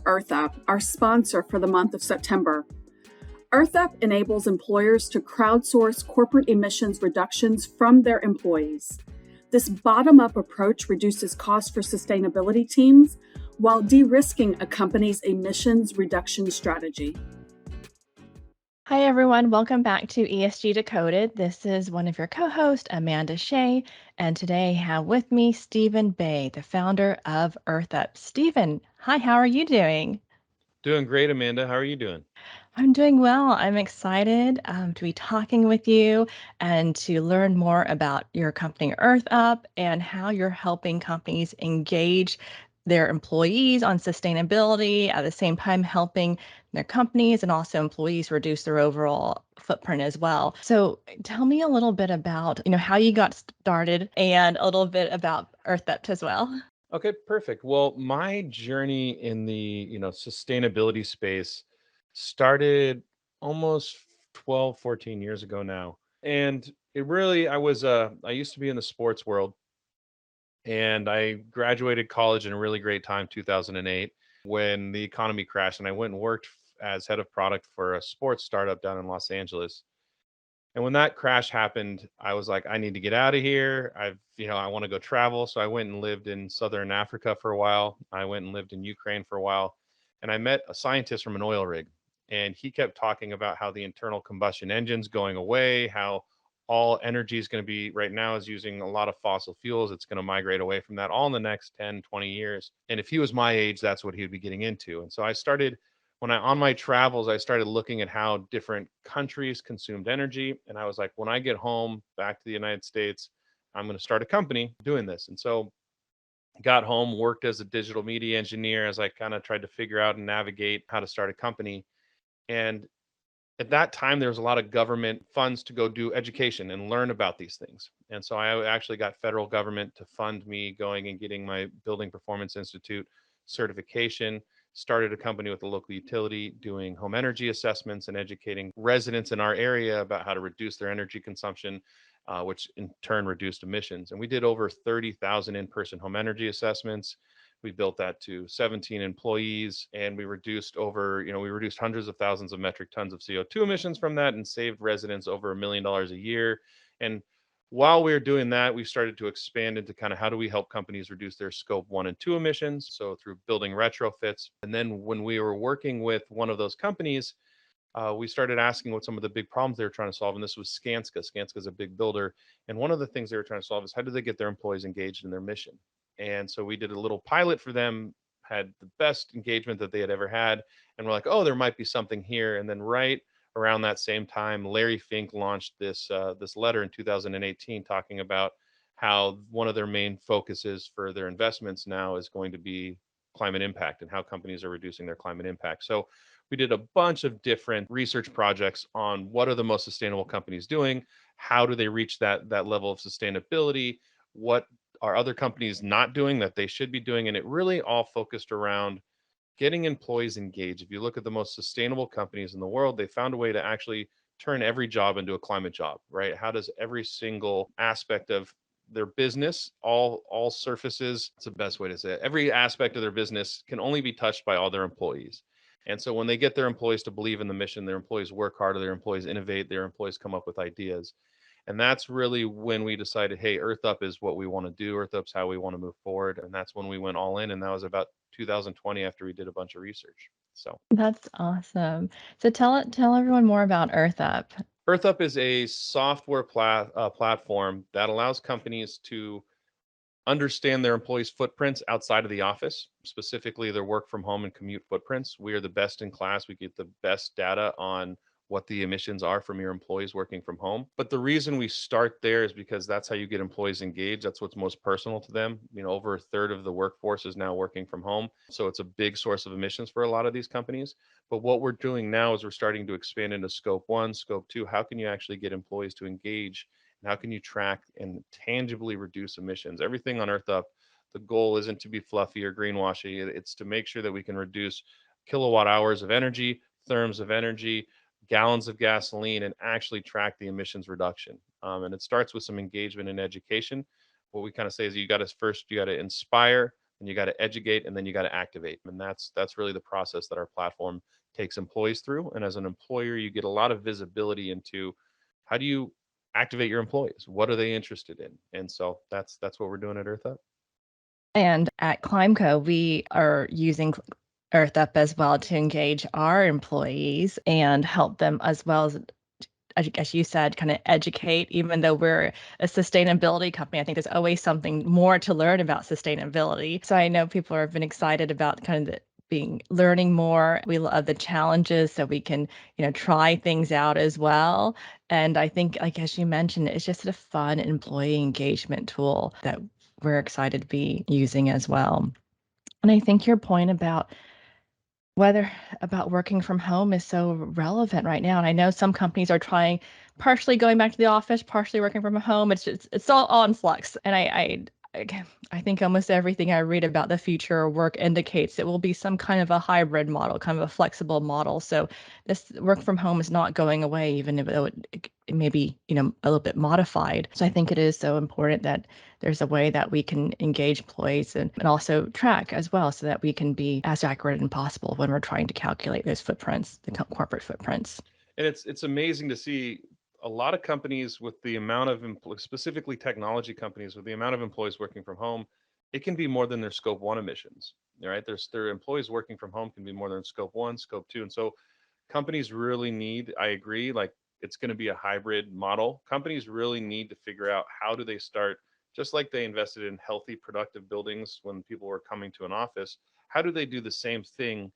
EarthUP, our sponsor for the month of September. EarthUP enables employers to crowdsource corporate emissions reductions from their employees. This bottom-up approach reduces costs for sustainability teams while de-risking a company's emissions reduction strategy. Hi, everyone. Welcome back to ESG Decoded. This is one of your co-hosts, Amanda Hsieh, and today I have with me Stephen Bay, the founder of EarthUP. Stephen, hi, how are you doing? Doing great, Amanda. How are you doing? I'm doing well. I'm excited to be talking with you and to learn more about your company, EarthUp, and how you're helping companies engage their employees on sustainability, at the same time helping their companies and also employees reduce their overall footprint as well. So tell me a little bit about, how you got started and a little bit about EarthUp as well. Okay, perfect. Well, my journey in the, sustainability space started almost 12, 14 years ago now. And it really, I used to be in the sports world, and I graduated college in a really great time, 2008, when the economy crashed, and I went and worked as head of product for a sports startup down in Los Angeles. And when that crash happened, I was like, I need to get out of here. I want to go travel. So I went and lived in Southern Africa for a while. I went and lived in Ukraine for a while. And I met a scientist from an oil rig. And he kept talking about how the internal combustion engine's going away, how all energy is going to be right now is using a lot of fossil fuels. It's going to migrate away from that all in the next 10, 20 years. And if he was my age, that's what he would be getting into. And so I started on my travels, I started looking at how different countries consumed energy. And I was like, when I get home back to the United States, I'm going to start a company doing this. And so got home, worked as a digital media engineer as I kind of tried to figure out and navigate how to start a company. And at that time, there was a lot of government funds to go do education and learn about these things. And so I actually got federal government to fund me going and getting my Building Performance Institute certification, started a company with a local utility doing home energy assessments and educating residents in our area about how to reduce their energy consumption, which in turn reduced emissions. And we did over 30,000 in-person home energy assessments. We built that to 17 employees, and we reduced hundreds of thousands of metric tons of CO2 emissions from that and saved residents over $1 million a year. And while we were doing that, we started to expand into kind of how do we help companies reduce their scope 1 and 2 emissions. So through building retrofits. And then when we were working with one of those companies, we started asking what some of the big problems they were trying to solve. And this was Skanska. Skanska is a big builder. And one of the things they were trying to solve is how do they get their employees engaged in their mission? And so we did a little pilot for them, had the best engagement that they had ever had. And we're like, oh, there might be something here. And then right around that same time, Larry Fink launched this letter in 2018 talking about how one of their main focuses for their investments now is going to be climate impact and how companies are reducing their climate impact. So we did a bunch of different research projects on what are the most sustainable companies doing, how do they reach that level of sustainability, what are other companies not doing that they should be doing, and it really all focused around getting employees engaged. If you look at the most sustainable companies in the world, they found a way to actually turn every job into a climate job, right? How does every single aspect of their business, all surfaces, it's the best way to say it, every aspect of their business can only be touched by all their employees. And so when they get their employees to believe in the mission, their employees work harder, their employees innovate, their employees come up with ideas. And that's really when we decided, hey, EarthUp is what we want to do. EarthUp's how we want to move forward. And that's when we went all in. And that was about 2020 after we did a bunch of research. So That's awesome. So tell everyone more about EarthUp. EarthUp is a software platform that allows companies to understand their employees' footprints outside of the office, specifically their work from home and commute footprints. We are the best in class. We get the best data on what the emissions are from your employees working from home. But the reason we start there is because that's how you get employees engaged. That's what's most personal to them. Over a third of the workforce is now working from home. So it's a big source of emissions for a lot of these companies. But what we're doing now is we're starting to expand into scope 1, scope 2. How can you actually get employees to engage? And how can you track and tangibly reduce emissions? Everything on EarthUp, the goal isn't to be fluffy or greenwashy. It's to make sure that we can reduce kilowatt hours of energy, therms of energy, gallons of gasoline, and actually track the emissions reduction. And it starts with some engagement and education. What we kind of say is you got to inspire, and you got to educate, and then you got to activate. And that's really the process that our platform takes employees through. And as an employer, you get a lot of visibility into how do you activate your employees? What are they interested in? And so that's what we're doing at EarthUp. And at ClimeCo, we are using EarthUp as well to engage our employees and help them as well as you said, kind of educate, even though we're a sustainability company. I think there's always something more to learn about sustainability. So I know people have been excited about kind of learning more. We love the challenges so we can, try things out as well. And I think, like as you mentioned, it's just a fun employee engagement tool that we're excited to be using as well. And I think your point about working from home is so relevant right now. And I know some companies are trying partially going back to the office, partially working from home. It's all in flux. And I think almost everything I read about the future of work indicates it will be some kind of a hybrid model, kind of a flexible model. So this work from home is not going away, even if it may be, a little bit modified. So I think it is so important that there's a way that we can engage employees and also track as well, so that we can be as accurate as possible when we're trying to calculate those footprints, the corporate footprints. And it's amazing to see a lot of companies with the amount of specifically technology companies with the amount of employees working from home. It can be more than their scope 1 emissions. Right, their employees working from home can be more than scope 1, scope 2. And so companies really need, I agree, like it's going to be a hybrid model. Companies really need to figure out how do they start, just like they invested in healthy, productive buildings when people were coming to an office, how do they do the same thing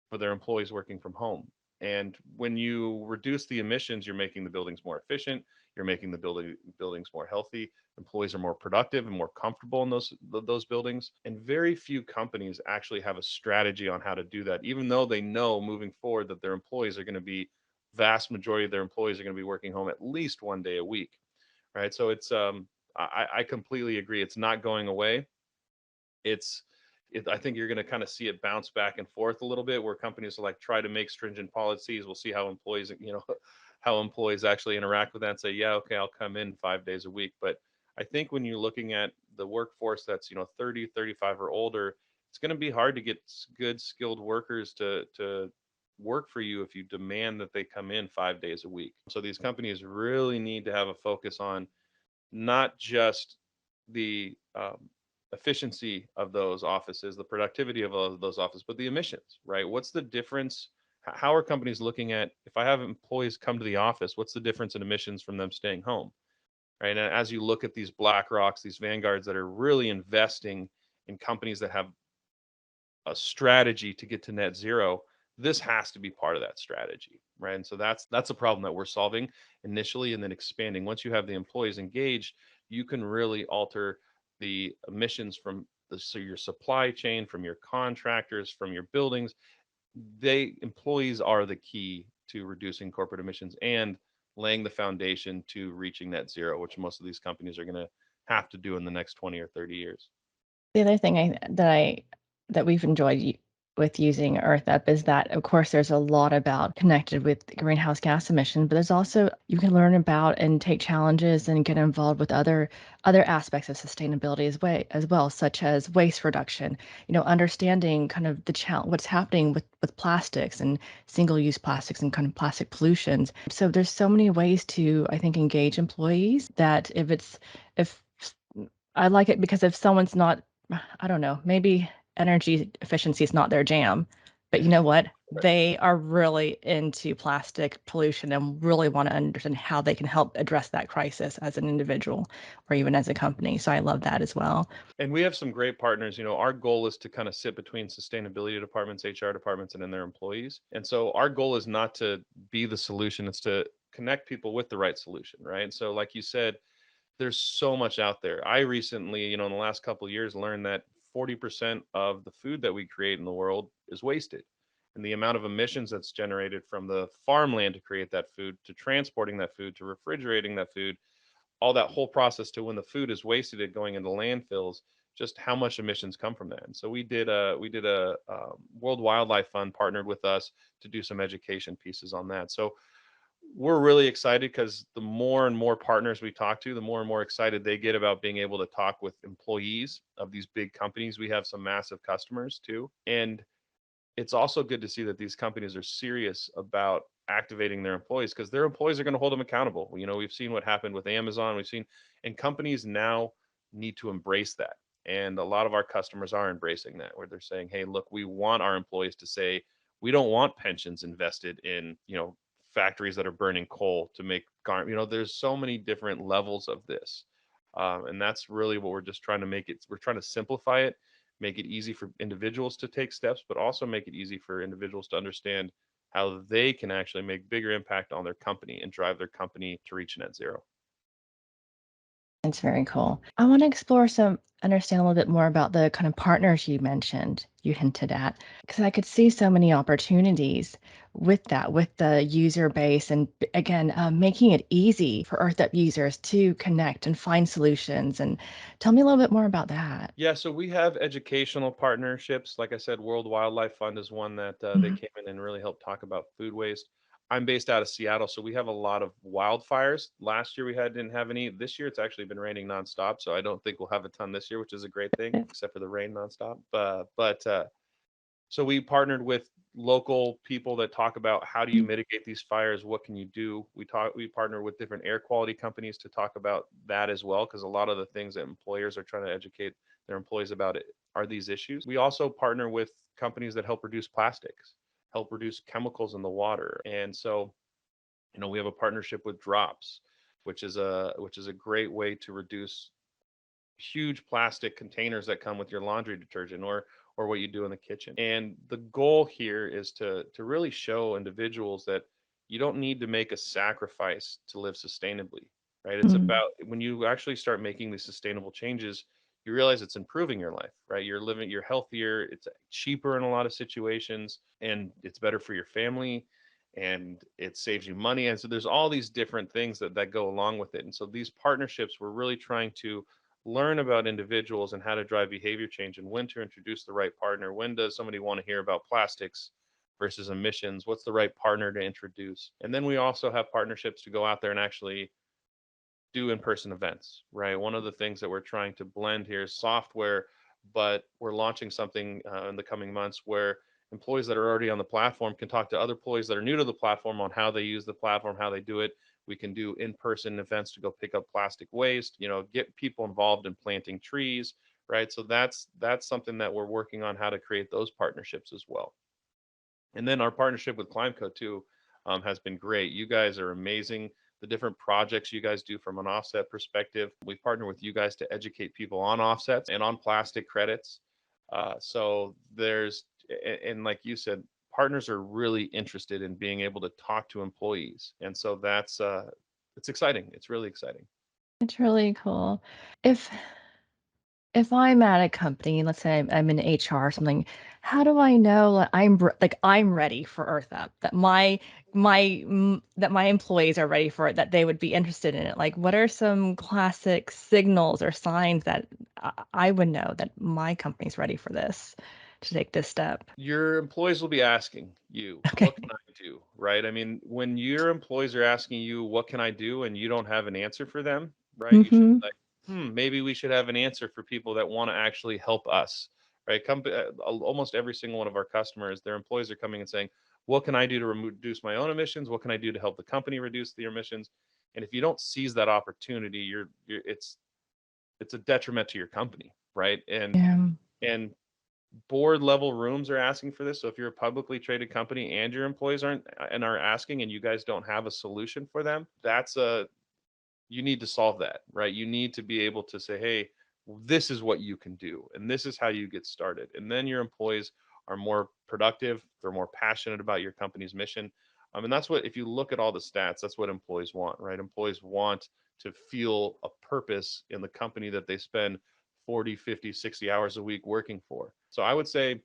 for their employees working from home? And when you reduce the emissions, you're making the buildings more efficient, you're making the buildings more healthy, employees are more productive and more comfortable in those buildings. And very few companies actually have a strategy on how to do that, even though they know moving forward that their employees are going to be, vast majority of their employees are going to be working home at least one day a week. Right, so it's I completely agree, it's not going away. it's I think you're going to kind of see it bounce back and forth a little bit, where companies will like try to make stringent policies. We'll see how employees, how employees actually interact with that and say, yeah, okay, I'll come in 5 days a week. But I think when you're looking at the workforce that's 30, 35 or older, it's going to be hard to get good skilled workers to work for you if you demand that they come in 5 days a week. So these companies really need to have a focus on not just the efficiency of those offices, the productivity of those offices, but the emissions, right? What's the difference? How are companies looking at, if I have employees come to the office, what's the difference in emissions from them staying home, right? And as you look at these BlackRocks, these Vanguards that are really investing in companies that have a strategy to get to net zero, this has to be part of that strategy, right? And so that's a problem that we're solving initially, and then expanding. Once you have the employees engaged, you can really alter the emissions from so your supply chain, from your contractors, from your buildings. Employees are the key to reducing corporate emissions and laying the foundation to reaching net zero, which most of these companies are going to have to do in the next 20 or 30 years. The other thing that we've enjoyed with using EarthUp is that, of course, there's a lot about connected with greenhouse gas emissions, but there's also you can learn about and take challenges and get involved with other aspects of sustainability as well, such as waste reduction. Understanding kind of what's happening with plastics and single-use plastics and kind of plastic pollutions. So there's so many ways to, I think, engage employees that if I like it, because if someone's not, I don't know, maybe energy efficiency is not their jam, but you know what? Right. They are really into plastic pollution and really want to understand how they can help address that crisis as an individual or even as a company. So I love that as well. And we have some great partners. Our goal is to kind of sit between sustainability departments, HR departments, and then their employees. And so our goal is not to be the solution, it's to connect people with the right solution, right? And so, like you said, there's so much out there. I recently, in the last couple of years, learned that 40% of the food that we create in the world is wasted. And the amount of emissions that's generated from the farmland to create that food, to transporting that food, to refrigerating that food, all that whole process to when the food is wasted, it going into landfills, just how much emissions come from that. And so we did a World Wildlife Fund partnered with us to do some education pieces on that. So we're really excited because the more and more partners we talk to, the more and more excited they get about being able to talk with employees of these big companies. We have some massive customers too. And it's also good to see that these companies are serious about activating their employees, because their employees are going to hold them accountable. We've seen what happened with Amazon. And companies now need to embrace that. And a lot of our customers are embracing that, where they're saying, hey, look, we want our employees to say, we don't want pensions invested in, factories that are burning coal to make there's so many different levels of this. And that's really what we're just trying to make it. We're trying to simplify it, make it easy for individuals to take steps, but also make it easy for individuals to understand how they can actually make bigger impact on their company and drive their company to reach net zero. It's very cool. I want to understand a little bit more about the kind of partners you mentioned, you hinted at, because I could see so many opportunities with that, with the user base, and again, making it easy for EarthUp users to connect and find solutions. And tell me a little bit more about that. Yeah, so we have educational partnerships. Like I said, World Wildlife Fund is one that they Mhm. came in and really helped talk about food waste. I'm based out of Seattle, so we have a lot of wildfires. Last year didn't have any. This year it's actually been raining nonstop, so I don't think we'll have a ton this year, which is a great thing, except for the rain nonstop. So we partnered with local people that talk about how do you mitigate these fires? What can you do? We partner with different air quality companies to talk about that as well, because a lot of the things that employers are trying to educate their employees about it are these issues. We also partner with companies that help reduce plastics, help reduce chemicals in the water. And so, we have a partnership with Drops, which is a great way to reduce huge plastic containers that come with your laundry detergent or what you do in the kitchen. And the goal here is to really show individuals that you don't need to make a sacrifice to live sustainably, right? It's Mm. about when you actually start making these sustainable changes, you realize it's improving your life, right? You're healthier, it's cheaper in a lot of situations, and it's better for your family, and it saves you money. And so there's all these different things that go along with it. And so these partnerships, we're really trying to learn about individuals and how to drive behavior change, and when to introduce the right partner. When does somebody want to hear about plastics versus emissions? What's the right partner to introduce? And then we also have partnerships to go out there and actually do in-person events, right? One of the things that we're trying to blend here is software, but we're launching something in the coming months where employees that are already on the platform can talk to other employees that are new to the platform on how they use the platform, how they do it. We can do in-person events to go pick up plastic waste, get people involved in planting trees, right? So that's something that we're working on, how to create those partnerships as well. And then our partnership with ClimeCo too has been great. You guys are amazing. The different projects you guys do from an offset perspective. We partner with you guys to educate people on offsets and on plastic credits. So and like you said, partners are really interested in being able to talk to employees. And so it's exciting. It's really exciting. It's really cool. If If I'm at a company, let's say I'm in HR or something, how do I know that I'm ready for EarthUp, that my employees are ready for it, that they would be interested in it? Like, what are some classic signals or signs that I would know that my company's ready for this, to take this step? Your employees will be asking you, what Okay. can I do? Right? I mean, when your employees are asking you, what can I do? And you don't have an answer for them, right? You should Mm-hmm. be like, maybe we should have an answer for people that want to actually help us, right? Almost every single one of our customers, their employees are coming and saying, what can I do to reduce my own emissions? What can I do to help the company reduce the emissions? And if you don't seize that opportunity, it's a detriment to your company, right? Yeah. And board level rooms are asking for this. So if you're a publicly traded company and your employees are asking, and you guys don't have a solution for them, you need to solve that, right? You need to be able to say, hey, this is what you can do, and this is how you get started. And then your employees are more productive, they're more passionate about your company's mission. And that's what, if you look at all the stats, that's what employees want, right? Employees want to feel a purpose in the company that they spend 40, 50, 60 hours a week working for. So I would say,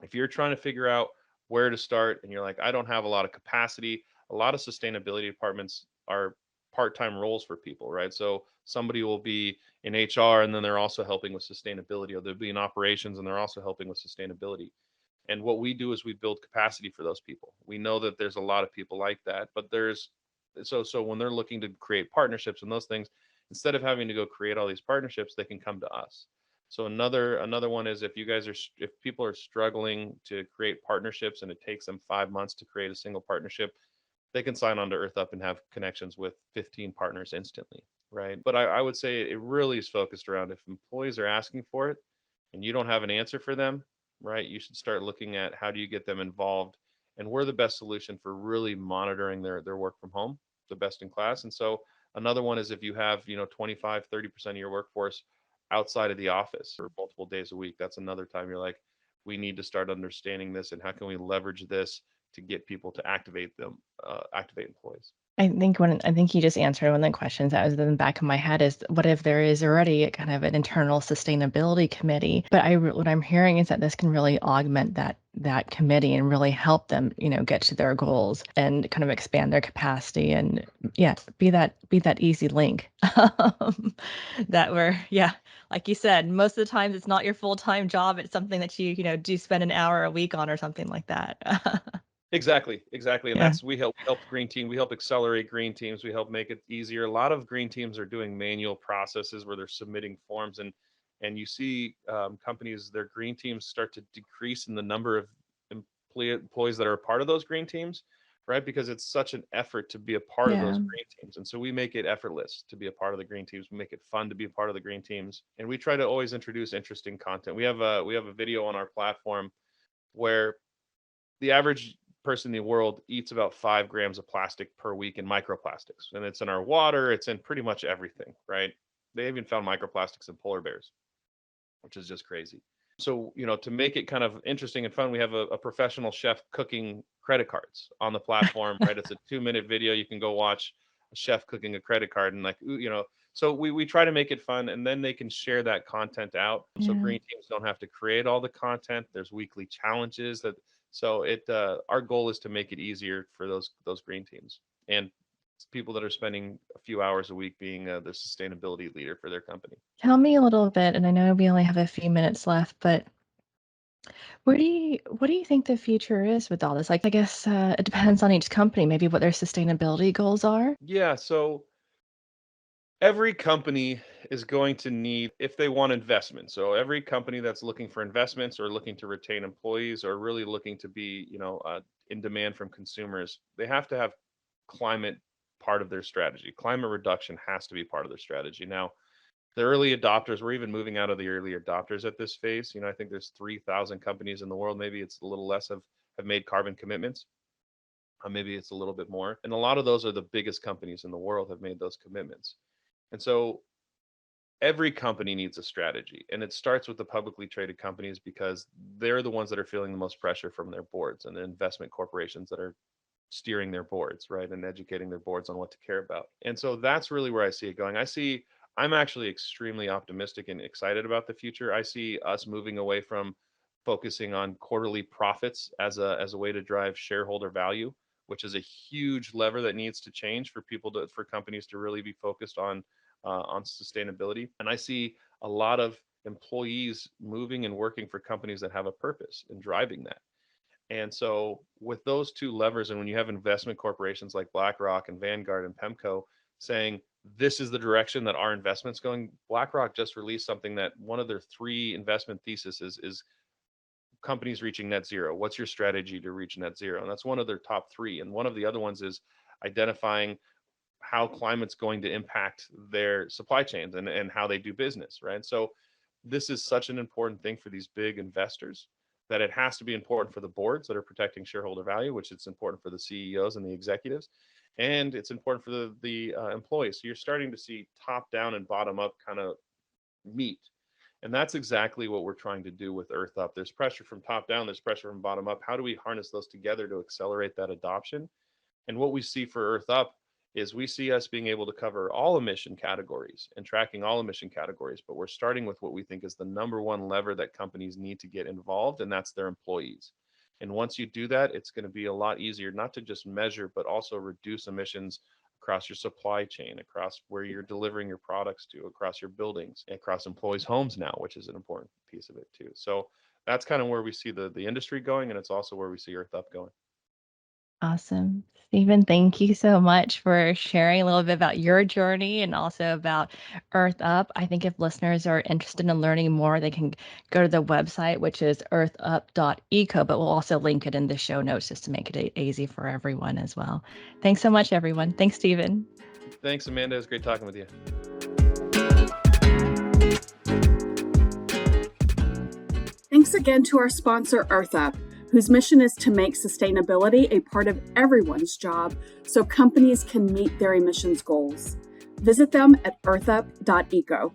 if you're trying to figure out where to start and you're like, I don't have a lot of capacity, a lot of sustainability departments are part-time roles for people, right? So somebody will be in HR and then they're also helping with sustainability, or they'll be in operations and they're also helping with sustainability. And what we do is we build capacity for those people. We know that there's a lot of people like that, but so when they're looking to create partnerships and those things, instead of having to go create all these partnerships, they can come to us. So another one is, if people are struggling to create partnerships and it takes them 5 months to create a single partnership, they can sign on to EarthUp and have connections with 15 partners instantly, right? But I would say it really is focused around, if employees are asking for it and you don't have an answer for them, right? You should start looking at how do you get them involved. And we're the best solution for really monitoring their work from home, the best in class. And so another one is, if you have, 25, 30% of your workforce outside of the office for multiple days a week, that's another time you're like, we need to start understanding this, and how can we leverage this to get people to activate employees. I think you just answered one of the questions that was in the back of my head is, what if there is already a kind of an internal sustainability committee? But what I'm hearing is that this can really augment that committee and really help them, get to their goals and kind of expand their capacity and be that easy link. That like you said, most of the times it's not your full-time job. It's something that you do spend an hour a week on or something like that. Exactly. And Yeah. we help green team. We help accelerate green teams. We help make it easier. A lot of green teams are doing manual processes where they're submitting forms, and you see companies, their green teams start to decrease in the number of employees that are a part of those green teams, right? Because it's such an effort to be a part of those Yeah. green teams. And so we make it effortless to be a part of the green teams. We make it fun to be a part of the green teams. And we try to always introduce interesting content. We have a video on our platform where the average person in the world eats about 5 grams of plastic per week in microplastics. And it's in our water, it's in pretty much everything, right? They even found microplastics in polar bears, which is just crazy. So, to make it kind of interesting and fun, we have a professional chef cooking credit cards on the platform, right? It's a 2-minute video. You can go watch a chef cooking a credit card, and so we try to make it fun, and then they can share that content out. So Yeah. green teams don't have to create all the content. There's weekly challenges our goal is to make it easier for those green teams and people that are spending a few hours a week being the sustainability leader for their company. Tell me a little bit, and I know we only have a few minutes left, but what do you think the future is with all this? Like, I guess it depends on each company, maybe what their sustainability goals are. Yeah, so every company is going to need, if they want investment. So every company that's looking for investments or looking to retain employees or really looking to be, in demand from consumers, they have to have climate part of their strategy. Climate reduction has to be part of their strategy. Now, the early adopters, we're even moving out of the early adopters at this phase. I think there's 3,000 companies in the world. Maybe it's a little less have made carbon commitments. Maybe it's a little bit more. And a lot of those are the biggest companies in the world have made those commitments. And so every company needs a strategy, and it starts with the publicly traded companies because they're the ones that are feeling the most pressure from their boards and the investment corporations that are steering their boards, right, and educating their boards on what to care about. And so that's really where I see it going. I'm actually extremely optimistic and excited about the future. I see us moving away from focusing on quarterly profits as a way to drive shareholder value, which is a huge lever that needs to change for companies to really be focused on sustainability. And I see a lot of employees moving and working for companies that have a purpose in driving that. And so with those two levers, and when you have investment corporations like BlackRock and Vanguard and PEMCO saying, this is the direction that our investment's going. BlackRock just released something that one of their 3 investment theses is companies reaching net zero. What's your strategy to reach net zero? And that's one of their top 3. And one of the other ones is identifying how climate's going to impact their supply chains and how they do business, right? So this is such an important thing for these big investors that it has to be important for the boards that are protecting shareholder value, which it's important for the CEOs and the executives, and it's important for the employees. So you're starting to see top down and bottom up kind of meet. And that's exactly what we're trying to do with EarthUp. There's pressure from top down, there's pressure from bottom up. How do we harness those together to accelerate that adoption? And what we see for EarthUp is we see us being able to cover all emission categories and tracking all emission categories, but we're starting with what we think is the number one lever that companies need to get involved, and that's their employees. And once you do that, it's going to be a lot easier not to just measure, but also reduce emissions across your supply chain, across where you're delivering your products to, across your buildings, across employees' homes now, which is an important piece of it too. So that's kind of where we see the industry going, and it's also where we see EarthUP going. Awesome. Stephen, thank you so much for sharing a little bit about your journey and also about EarthUp. I think if listeners are interested in learning more, they can go to the website, which is earthup.eco, but we'll also link it in the show notes just to make it easy for everyone as well. Thanks so much, everyone. Thanks, Stephen. Thanks, Amanda. It was great talking with you. Thanks again to our sponsor, EarthUP, whose mission is to make sustainability a part of everyone's job so companies can meet their emissions goals. Visit them at earthup.eco.